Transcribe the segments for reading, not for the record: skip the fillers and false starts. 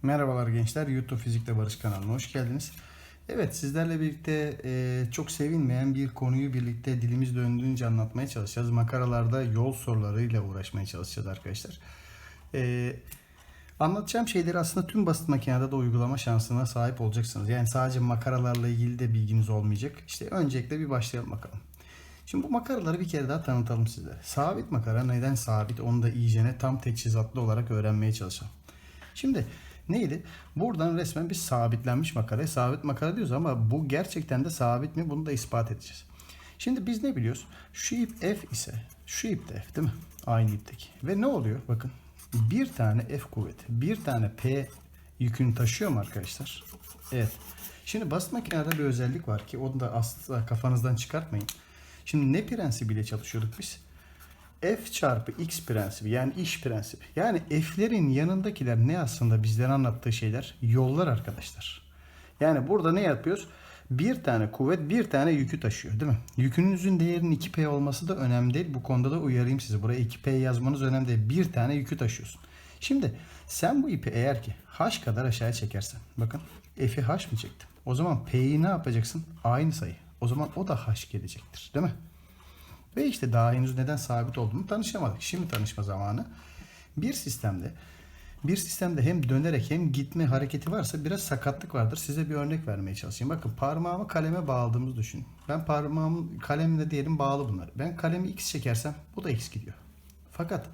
Merhabalar gençler, YouTube Fizik'te Barış kanalına hoş geldiniz. Evet, sizlerle birlikte çok sevilmeyen bir konuyu birlikte dilimiz döndüğünce anlatmaya çalışacağız. Makaralarda yol sorularıyla uğraşmaya çalışacağız arkadaşlar. E, Anlatacağım şeyleri aslında tüm basit makinede de uygulama şansına sahip olacaksınız. Yani sadece makaralarla ilgili de bilginiz olmayacak. İşte öncelikle bir başlayalım bakalım. Şimdi bu makaraları bir kere daha tanıtalım size. Sabit makara neden sabit onu da iyicene tam teçhizatlı olarak öğrenmeye çalışalım. Şimdi neydi? Buradan resmen bir sabitlenmiş makara. Sabit makara diyoruz ama bu gerçekten de sabit mi? Bunu da ispat edeceğiz. Şimdi biz ne biliyoruz? Şu ip F ise şu ip de F değil mi? Aynı ipteki. Ve ne oluyor? Bakın bir tane F kuvveti, bir tane P yükünü taşıyor mu arkadaşlar? Evet. Şimdi basit makinelerde bir özellik var ki onu da asla kafanızdan çıkartmayın. Şimdi ne prensibiyle çalışıyorduk biz? F çarpı X prensibi, yani iş prensibi. Yani F'lerin yanındakiler ne aslında bizden anlattığı şeyler? Yollar arkadaşlar. Yani burada ne yapıyoruz? Bir tane kuvvet bir tane yükü taşıyor değil mi? Yükünüzün değerinin 2P olması da önemli değil. Bu konuda da uyarayım sizi. Buraya 2P yazmanız önemli değil. Bir tane yükü taşıyorsun. Şimdi sen bu ipi eğer ki H kadar aşağıya çekersen. Bakın F'i H mı çektim? O zaman P'yi ne yapacaksın? Aynı sayı. O zaman o da H gelecektir değil mi? Ve işte daha henüz neden sabit olduğunu tanışamadık. Şimdi tanışma zamanı. Bir sistemde bir sistemde hem dönerek hem gitme hareketi varsa biraz sakatlık vardır. Size bir örnek vermeye çalışayım. Bakın parmağımı kaleme bağladığımızı düşünün. Ben parmağım kalemle diyelim bağlı bunlar. Ben kalemi X çekersem bu da X gidiyor. Fakat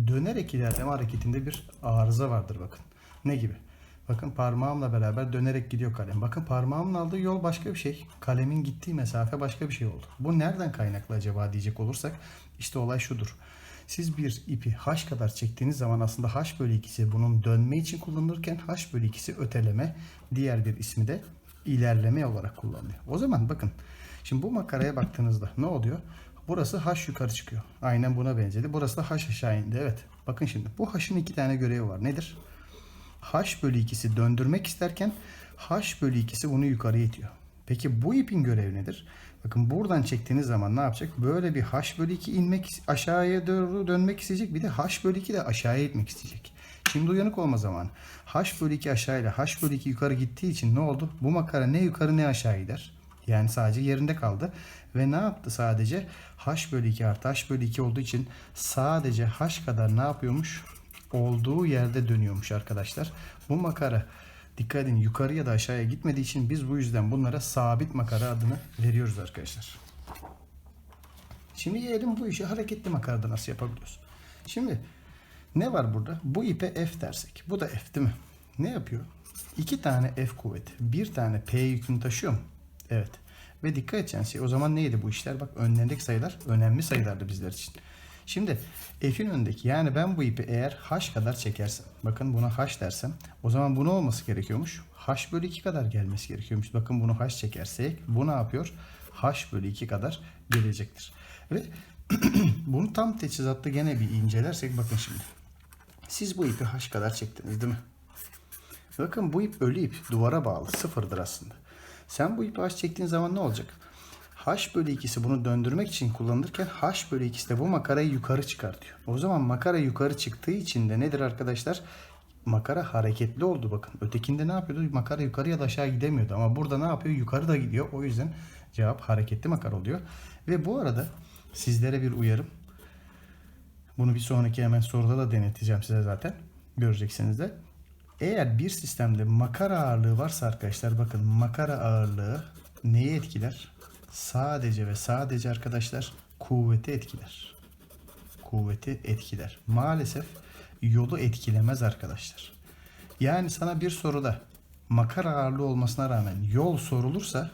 dönerek ilerleme hareketinde bir arıza vardır bakın. Ne gibi? Bakın parmağımla beraber dönerek gidiyor kalem. Bakın parmağımın aldığı yol başka bir şey. Kalemin gittiği mesafe başka bir şey oldu. Bu nereden kaynaklı acaba diyecek olursak işte olay şudur. Siz bir ipi H kadar çektiğiniz zaman aslında H bölü 2'si bunun dönme için kullanılırken H bölü 2'si öteleme, diğer bir ismi de ilerleme olarak kullanılıyor. O zaman bakın şimdi bu makaraya baktığınızda ne oluyor? Burası H yukarı çıkıyor. Aynen buna benzedi. Burası da H aşağı indi. Evet. Bakın şimdi bu H'ın iki tane görevi var. Nedir? H bölü 2'si döndürmek isterken H bölü 2'si bunu yukarı itiyor. Peki bu ipin görevi nedir? Bakın buradan çektiğiniz zaman ne yapacak? Böyle bir H bölü 2 inmek aşağıya doğru dönmek isteyecek. Bir de H bölü 2 de aşağıya itmek isteyecek. Şimdi uyanık olma zamanı. H bölü 2 aşağıyla H bölü 2 yukarı gittiği için ne oldu? Bu makara ne yukarı ne aşağı gider. Yani sadece yerinde kaldı. Ve ne yaptı sadece? H bölü 2 artı H bölü 2 olduğu için sadece H kadar ne yapıyormuş? Olduğu yerde dönüyormuş arkadaşlar. Bu makara dikkat edin yukarı ya da aşağıya gitmediği için biz bu yüzden bunlara sabit makara adını veriyoruz arkadaşlar. Şimdi gelelim bu işi hareketli makarada nasıl yapabiliyoruz. Şimdi ne var burada? Bu ipe F dersek. Bu da F değil mi? Ne yapıyor? İki tane F kuvveti. Bir tane P yükünü taşıyor mu? Evet. Ve dikkat edeceğiniz şey o zaman neydi bu işler? Bak önlerindeki sayılar önemli sayılardı bizler için. Şimdi F'in önündeki yani ben bu ipi eğer H kadar çekersem bakın buna H dersem o zaman bu ne olması gerekiyormuş? H bölü 2 kadar gelmesi gerekiyormuş. Bakın bunu H çekersek bu ne yapıyor? H bölü 2 kadar gelecektir. Ve bunu tam teçhizatlı gene bir incelersek bakın şimdi. Siz bu ipi H kadar çektiniz değil mi? Bakın bu ip ölü ip duvara bağlı sıfırdır aslında. Sen bu ipi H çektiğin zaman ne olacak? H bölü 2'si bunu döndürmek için kullanılırken H bölü 2'si de bu makarayı yukarı çıkartıyor. O zaman makara yukarı çıktığı için de nedir arkadaşlar? Makara hareketli oldu bakın. Ötekinde ne yapıyordu? Makara yukarı ya da aşağı gidemiyordu. Ama burada ne yapıyor? Yukarı da gidiyor. O yüzden cevap hareketli makara oluyor. Ve bu arada sizlere bir uyarım. Bunu bir sonraki hemen soruda da deneteceğim size zaten. Göreceksiniz de. Eğer bir sistemde makara ağırlığı varsa arkadaşlar bakın makara ağırlığı neyi etkiler? Sadece ve sadece arkadaşlar kuvveti etkiler. Kuvveti etkiler. Maalesef yolu etkilemez arkadaşlar. Yani sana bir soruda makara ağırlığı olmasına rağmen yol sorulursa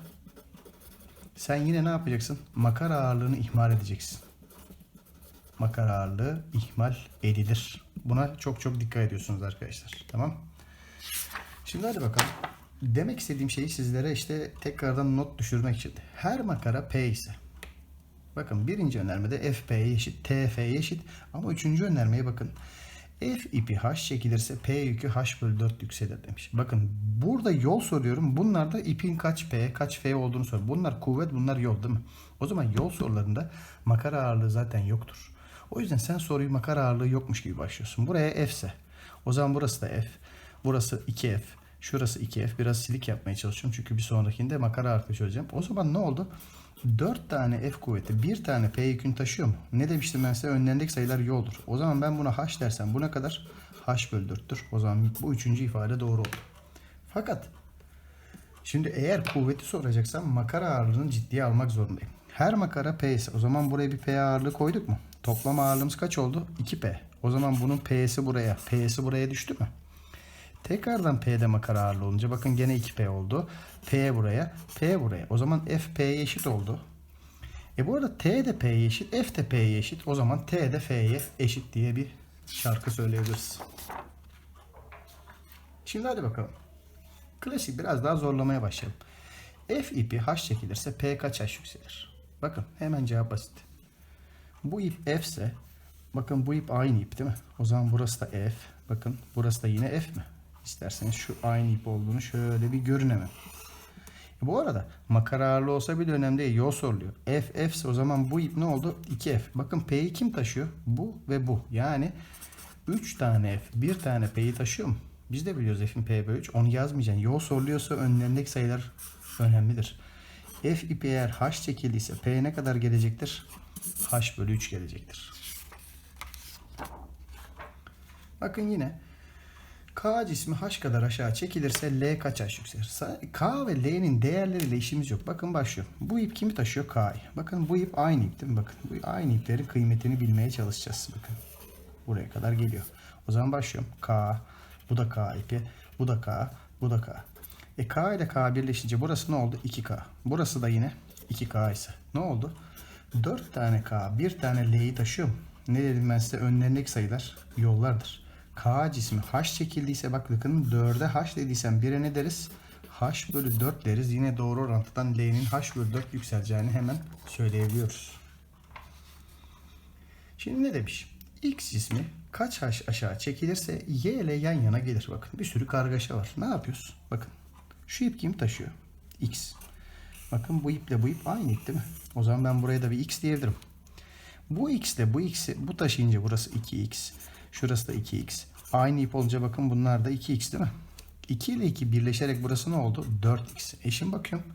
sen yine ne yapacaksın? Makara ağırlığını ihmal edeceksin. Makara ağırlığı ihmal edilir. Buna çok çok dikkat ediyorsunuz arkadaşlar. Tamam. Şimdi hadi bakalım. Demek istediğim şeyi sizlere işte tekrardan not düşürmek için. Her makara P ise bakın birinci önermede F P'ye eşit, T F'ye eşit ama üçüncü önermeye bakın. F ipi H çekilirse P yükü H bölü 4 yükselir demiş. Bakın burada yol soruyorum. Bunlar da ipin kaç P, kaç F olduğunu soruyor. Bunlar kuvvet, bunlar yol değil mi? O zaman yol sorularında makara ağırlığı zaten yoktur. O yüzden sen soruyu makara ağırlığı yokmuş gibi başlıyorsun. Buraya F ise o zaman burası da F. Burası 2F. Şurası 2F. Biraz silik yapmaya çalışıyorum. Çünkü bir sonrakinde makara artı çözeceğim. O zaman ne oldu? 4 tane F kuvveti bir tane P yükünü taşıyor mu? Ne demiştim ben size? Önlerindeki sayılar yoldur. O zaman ben buna H dersem buna kadar H bölü 4'tür. O zaman bu üçüncü ifade doğru oldu. Fakat şimdi eğer kuvveti soracaksam makara ağırlığını ciddiye almak zorundayım. Her makara P ise o zaman buraya bir P ağırlığı koyduk mu? Toplam ağırlığımız kaç oldu? 2P. O zaman bunun P'si buraya, P'si buraya düştü mü? Tekrardan P'de makara ağırlığı olunca bakın gene 2P oldu. P buraya, P buraya. O zaman F P'ye eşit oldu. Bu arada T de P'ye eşit, F de P'ye eşit. O zaman T de F'ye eşit diye bir şarkı söyleyebiliriz. Şimdi hadi bakalım. Klasik biraz daha zorlamaya başlayalım. F ipi H çekilirse P kaç H yükselir? Bakın hemen cevap basit. Bu ip F ise bakın bu ip aynı ip değil mi? O zaman burası da F. Bakın burası da yine F mi? İsterseniz şu aynı ip olduğunu şöyle bir görün hemen. Bu arada makara ağırlığı olsa bile önemli değil. Yol soruluyor. F ise o zaman bu ip ne oldu? 2F. Bakın P'yi kim taşıyor? Bu ve bu. Yani 3 tane F, 1 tane P'yi taşıyor mu? Biz de biliyoruz F'in P bölü 3. Onu yazmayacaksın. Yol soruluyorsa önlerindeki sayılar önemlidir. F ipi eğer H çekildiyse P ne kadar gelecektir? H bölü 3 gelecektir. Bakın yine K cismi H kadar aşağı çekilirse L kaç H yükselir? K ve L'nin değerleriyle işimiz yok. Bakın başlıyor. Bu ip kimi taşıyor? K'yı. Bakın bu ip aynı ip değil mi? Bakın bu aynı iplerin kıymetini bilmeye çalışacağız. Bakın buraya kadar geliyor. O zaman başlıyorum. K, bu da K ipi, bu da K, bu da K. K ile K birleşince burası ne oldu? 2K. Burası da yine 2K ise ne oldu? 4 tane K, 1 tane L'yi taşıyor mu? Ne dedim ben size? Önlerindeki sayılar yollardır. K cismi H çekildiyse bakın 4'e H dediysem 1'e ne deriz? H bölü 4 deriz. Yine doğru orantıdan L'nin H bölü 4 yükseleceğini hemen söyleyebiliyoruz. Şimdi ne demiş? X cismi kaç H aşağı çekilirse Y ile yan yana gelir. Bakın bir sürü kargaşa var. Ne yapıyoruz? Bakın şu ip kim taşıyor? X. Bakın bu iple bu ip aynı ip değil mi? O zaman ben buraya da bir X diyebilirim. Bu X ile bu X'i bu taşıyınca burası 2X. Şurası da 2X. Aynı ip olunca bakın bunlar da 2X değil mi? 2 ile 2 birleşerek burası ne oldu? 4X. Şimdi bakıyorum.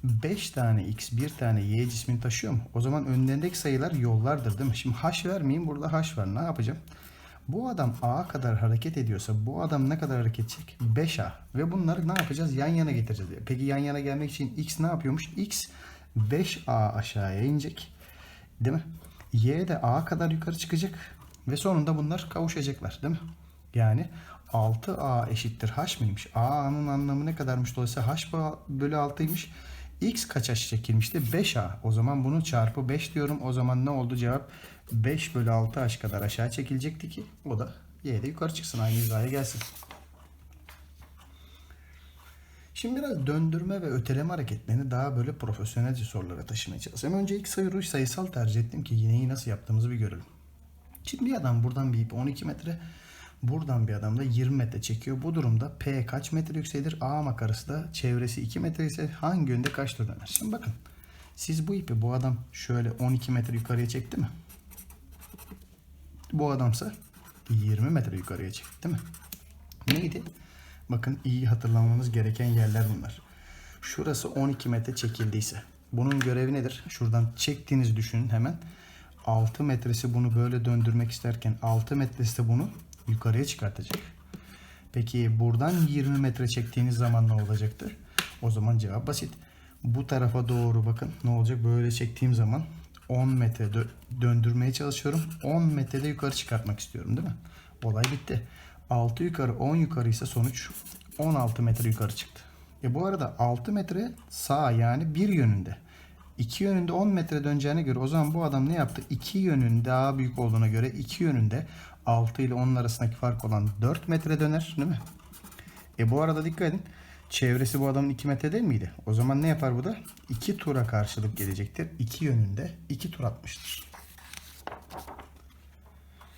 5 tane X, 1 tane Y cismini taşıyor mu? O zaman önlerindeki sayılar yollardır değil mi? Şimdi H vermeyeyim. Burada H var. Ne yapacağım? Bu adam A kadar hareket ediyorsa bu adam ne kadar hareket edecek? 5A. Ve bunları ne yapacağız? Yan yana getireceğiz. Peki yan yana gelmek için X ne yapıyormuş? X 5A aşağıya inecek. Değil mi? Y de A kadar yukarı çıkacak. Ve sonunda bunlar kavuşacaklar. Değil mi? Yani 6A eşittir H mıymış? A'nın anlamı ne kadarmış? Dolayısıyla H bölü 6'ymış. X kaç H çekilmişti? 5A. O zaman bunu çarpı 5 diyorum. O zaman ne oldu cevap? 5 bölü 6 H kadar aşağı çekilecekti ki o da Y'de yukarı çıksın. Aynı hizaya gelsin. Şimdi biraz döndürme ve öteleme hareketlerini daha böyle profesyonelce sorulara taşımaya çalışacağım. Önce ilk sayısal tercih ettim ki yineyi nasıl yaptığımızı bir görelim. Şimdi bir adam buradan bir ip 12 metre, buradan bir adam da 20 metre çekiyor. Bu durumda P kaç metre yükselir? A makarası da çevresi 2 metre ise hangi yönde kaç tur döner? Şimdi bakın. Siz bu ipi bu adam şöyle 12 metre yukarıya çekti mi? Bu adamsa 20 metre yukarıya çekti değil mi? Neydi? Bakın iyi hatırlamamız gereken yerler bunlar. Şurası 12 metre çekildiyse bunun görevi nedir? Şuradan çektiğinizi düşünün hemen. 6 metresi bunu böyle döndürmek isterken 6 metresi de bunu yukarıya çıkartacak. Peki buradan 20 metre çektiğiniz zaman ne olacaktır? O zaman cevap basit. Bu tarafa doğru bakın ne olacak? Böyle çektiğim zaman 10 metre döndürmeye çalışıyorum. 10 metrede yukarı çıkartmak istiyorum değil mi? Olay bitti. 6 yukarı 10 yukarı ise sonuç 16 metre yukarı çıktı. Bu arada 6 metre sağ yani bir yönünde. 2 yönünde 10 metre döneceğine göre o zaman bu adam ne yaptı? 2 yönün daha büyük olduğuna göre 2 yönünde 6 ile 10'un arasındaki fark olan 4 metre döner değil mi? Bu arada dikkat edin. Çevresi bu adamın 2 metre değil miydi? O zaman ne yapar bu da? 2 tura karşılık gelecektir. 2 yönünde 2 tur atmıştır.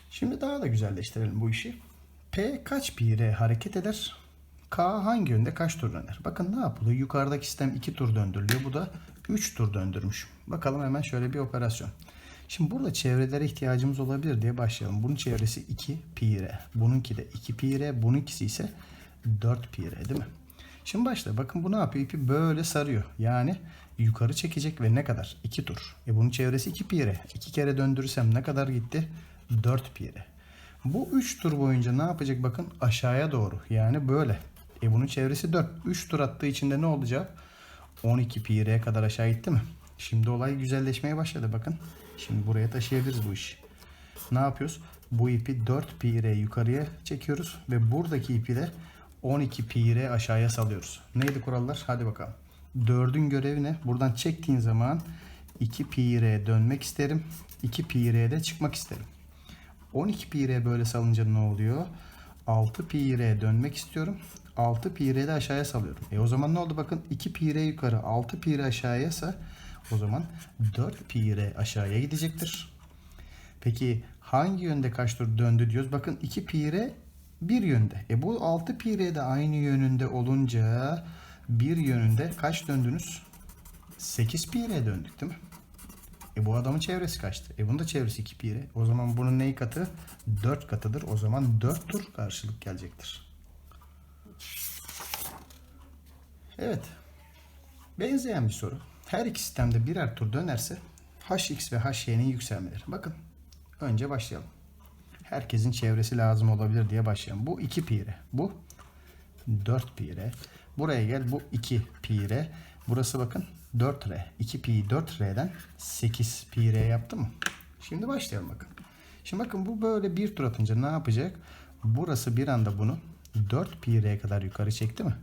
Şimdi daha da güzelleştirelim bu işi. P kaç pi r hareket eder? K hangi yönde kaç tur döner? Bakın ne yapılıyor? Yukarıdaki sistem 2 tur döndürülüyor. Bu da 3 tur döndürmüş. Bakalım hemen şöyle bir operasyon. Şimdi burada çevrelere ihtiyacımız olabilir diye başlayalım. Bunun çevresi 2 pi r. Bununki de 2 pi r. Bununkisi ise 4 pi r değil mi? Şimdi başla. Bakın bu ne yapıyor? İpi böyle sarıyor. Yani yukarı çekecek ve ne kadar? 2 tur. Bunun çevresi 2 pi r. 2 kere döndürürsem ne kadar gitti? 4 pi r. Bu 3 tur boyunca ne yapacak? Bakın aşağıya doğru. Yani böyle. Bunun çevresi 4. 3 tur attığı için de ne olacak? 12 pi r'ye kadar aşağı gitti mi? Şimdi olay güzelleşmeye başladı bakın. Şimdi buraya taşıyabiliriz bu işi. Ne yapıyoruz? Bu ipi 4 pi r yukarıya çekiyoruz ve buradaki ipi de 12 pi r aşağıya salıyoruz. Neydi kurallar? Hadi bakalım. 4'ün görevi ne? Buradan çektiğin zaman 2 pi r dönmek isterim. 2 pi r'de çıkmak isterim. 12 pi r böyle salınca ne oluyor? 6 pi r dönmek istiyorum. 6 pi r'de aşağıya salıyorum. O zaman ne oldu? Bakın 2 pi r yukarı, 6 pi r aşağıyasa o zaman 4 pi r aşağıya gidecektir. Peki hangi yönde kaç tur döndü diyoruz? Bakın 2 pi r bir yönde. Bu 6 pi r de aynı yönünde olunca bir yönünde kaç döndünüz? 8 pi r döndük değil mi? Bu adamın çevresi kaçtı? Bunun da çevresi 2 pi r. O zaman bunun neyi katı? 4 katıdır. O zaman 4 tur karşılık gelecektir. Evet. Benzeyen bir soru. Her iki sistemde birer tur dönerse hx ve hy'nin yükselmeleri. Bakın. Önce başlayalım. Herkesin çevresi lazım olabilir diye başlayalım. Bu 2 pi r. Bu 4 pi r. Buraya gel. Bu 2 pi r. Burası bakın 4 r. 2 pi 4 r'den 8 pi r yaptı mı? Şimdi başlayalım bakın. Şimdi bakın bu böyle bir tur atınca ne yapacak? Burası bir anda bunu 4 pi r'ye kadar yukarı çekti mi?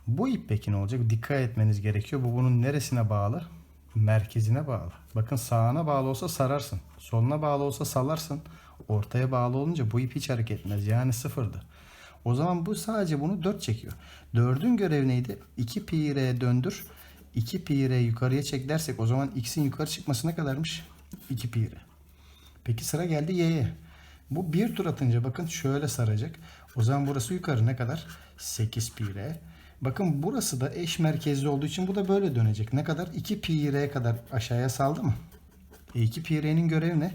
Bu ip peki ne olacak? Dikkat etmeniz gerekiyor. Bu bunun neresine bağlı? Merkezine bağlı. Bakın sağına bağlı olsa sararsın. Soluna bağlı olsa salarsın. Ortaya bağlı olunca bu ip hiç hareket etmez. Yani sıfırdı. O zaman bu sadece bunu 4 çekiyor. 4'ün görevi neydi? 2 pi r döndür. 2 pi r yukarıya çek dersek o zaman x'in yukarı çıkması ne kadarmış? 2 pi r. Peki sıra geldi y'ye. Bu bir tur atınca bakın şöyle saracak. O zaman burası yukarı ne kadar? 8 pi r. Bakın burası da eş merkezli olduğu için bu da böyle dönecek. Ne kadar? 2 pi r'ye kadar aşağıya saldı mı? 2 pi r'nin görevi ne?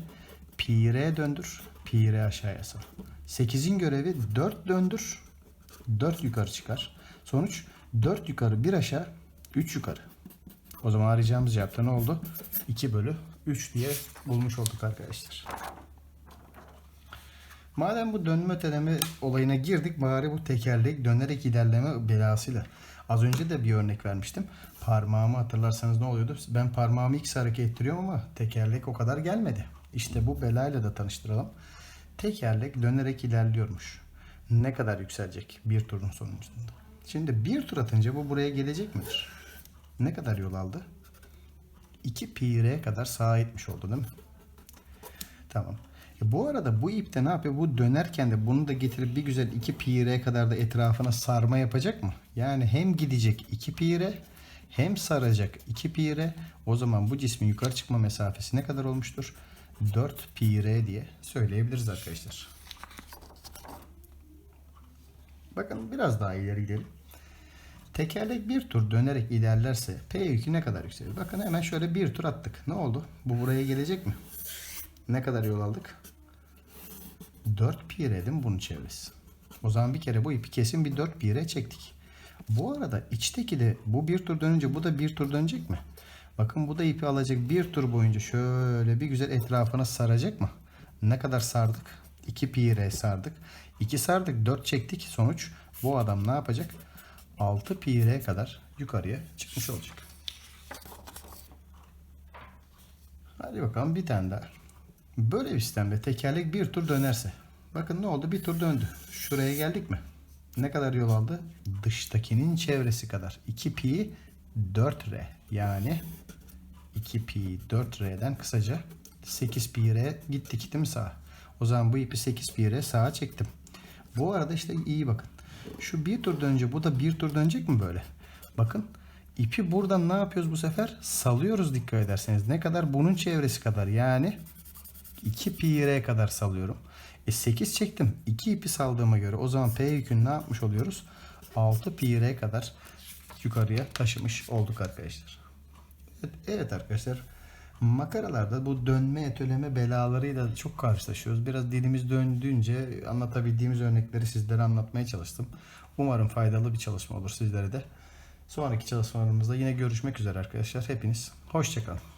Pi r döndür. Pi r aşağıya sal. 8'in görevi 4 döndür. 4 yukarı çıkar. Sonuç 4 yukarı 1 aşağı 3 yukarı. O zaman arayacağımız cevapta ne oldu? 2 bölü 3 diye bulmuş olduk arkadaşlar. Madem bu dönme öteleme olayına girdik bari bu tekerlek dönerek ilerleme belasıyla. Az önce de bir örnek vermiştim. Parmağımı hatırlarsanız ne oluyordu? Ben parmağımı X hareket ettiriyorum ama tekerlek o kadar gelmedi. İşte bu belayla da tanıştıralım. Tekerlek dönerek ilerliyormuş. Ne kadar yükselecek bir turun sonucunda? Şimdi bir tur atınca bu buraya gelecek midir? Ne kadar yol aldı? 2 pi r kadar sağa itmiş oldu değil mi? Tamam. Bu arada bu ipte ne yapıyor? Bu dönerken de bunu da getirip bir güzel 2 pi r kadar da etrafına sarma yapacak mı? Yani hem gidecek 2 pi r hem saracak 2 pi r. O zaman bu cismin yukarı çıkma mesafesi ne kadar olmuştur? 4 pi r diye söyleyebiliriz arkadaşlar. Bakın biraz daha ileri gidelim. Tekerlek bir tur dönerek ilerlerse P yükü ne kadar yükselir? Bakın hemen şöyle bir tur attık. Ne oldu? Bu buraya gelecek mi? Ne kadar yol aldık? 4 pi r değil mi bunun çevresi? O zaman bir kere bu ipi kesin bir 4 pi r çektik. Bu arada içteki de bu bir tur dönünce bu da bir tur dönecek mi? Bakın bu da ipi alacak bir tur boyunca şöyle bir güzel etrafına saracak mı? Ne kadar sardık? 2 pi r sardık. 2 sardık 4 çektik. Sonuç bu adam ne yapacak? 6 pi r kadar yukarıya çıkmış olacak. Hadi bakalım bir tane daha. Böyle bir sistemde tekerlek bir tur dönerse. Bakın ne oldu? Bir tur döndü. Şuraya geldik mi? Ne kadar yol aldı? Dıştakinin çevresi kadar. 2 pi 4 r. Yani 2 pi 4 r'den kısaca 8 pi r gittik değil mi sağa? O zaman bu ipi 8 pi r sağa çektim. Bu arada işte iyi bakın. Şu bir tur dönünce bu da bir tur dönecek mi böyle? Bakın ipi buradan ne yapıyoruz bu sefer? Salıyoruz dikkat ederseniz. Ne kadar? Bunun çevresi kadar. Yani 2 pi r kadar salıyorum. 8 çektim. 2 ipi saldığıma göre o zaman P yükünü ne yapmış oluyoruz? 6 pi r kadar yukarıya taşımış olduk arkadaşlar. Evet arkadaşlar. Makaralarda bu dönme, öteleme belalarıyla çok karşılaşıyoruz. Biraz dilimiz döndüğünce anlatabildiğimiz örnekleri sizlere anlatmaya çalıştım. Umarım faydalı bir çalışma olur sizlere de. Sonraki çalışmalarımızda yine görüşmek üzere arkadaşlar. Hepiniz hoşça kalın.